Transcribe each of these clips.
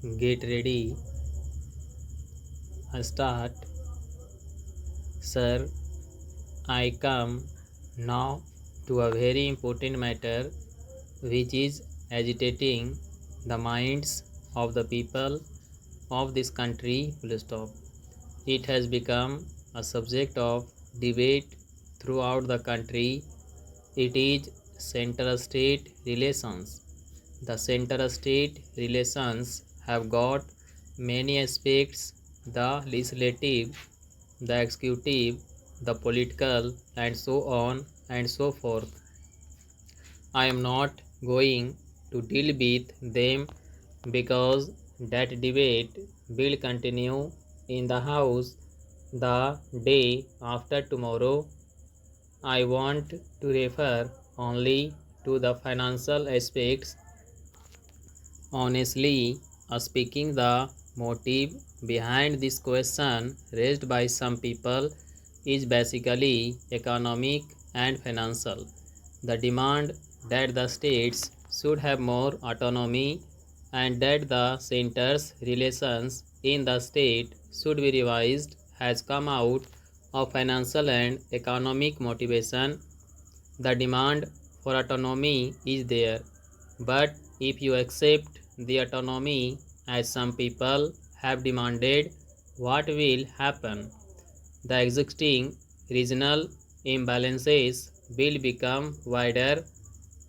Get ready. Start. Sir, I come now to a very important matter which is agitating the minds of the people of this country. Full stop. It has become a subject of debate throughout the country. It is center-state relations. The center-state relations have got many aspects: the legislative, the executive, the political, and so on and so forth. I am not going to deal with them because that debate will continue in the House the day after tomorrow. I want to refer only to the financial aspects. Honestly speaking, the motive behind this question raised by some people is basically economic and financial. The demand that the states should have more autonomy and that the center's relations in the state should be revised has come out of financial and economic motivation. The demand for autonomy is there, but if you accept the autonomy as some people have demanded, what will happen? The existing regional imbalances will become wider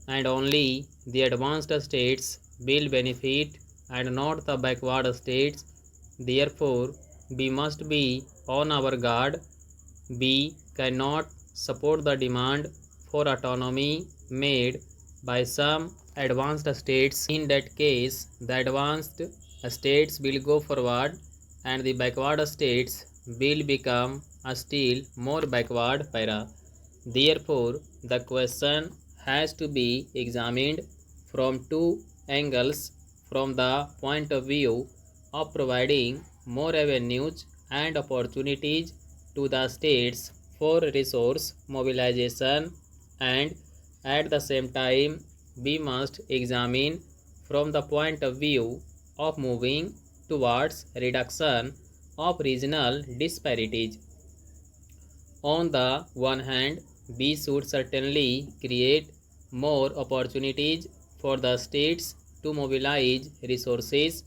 and only the advanced states will benefit and not the backward states. Therefore, we must be on our guard. We cannot support the demand for autonomy made by some advanced states. In that case, the advanced states will go forward and the backward states will become a still more backward para. Therefore, the question has to be examined from two angles: from the point of view of providing more avenues and opportunities to the states for resource mobilization, and at the same time we must examine from the point of view of moving towards reduction of regional disparities. On the one hand, we should certainly create more opportunities for the states to mobilize resources,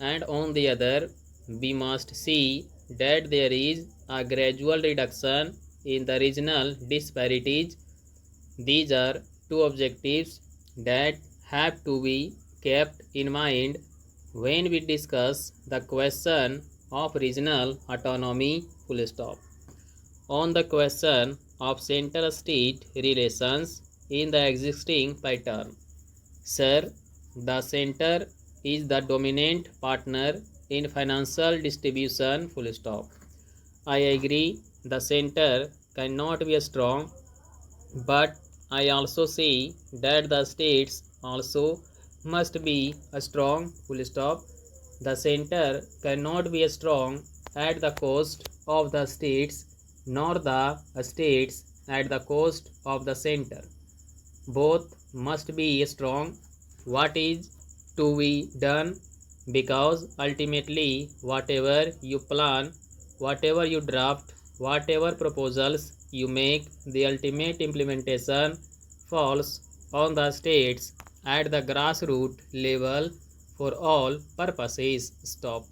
and on the other, we must see that there is a gradual reduction in the regional disparities. These are two objectives that have to be kept in mind when we discuss the question of regional autonomy. Full stop. On the question of center-state relations in the existing pattern. Sir, the center is the dominant partner in financial distribution. Full stop. I agree the center cannot be strong, but I also see that the states also must be strong. Full stop. The center cannot be strong at the cost of the states, nor the states at the cost of the center. Both must be strong. What is to be done? Because ultimately, whatever you plan, whatever you draft, whatever proposals you make, the ultimate implementation falls on the states at the grassroots level for all purposes. Stop.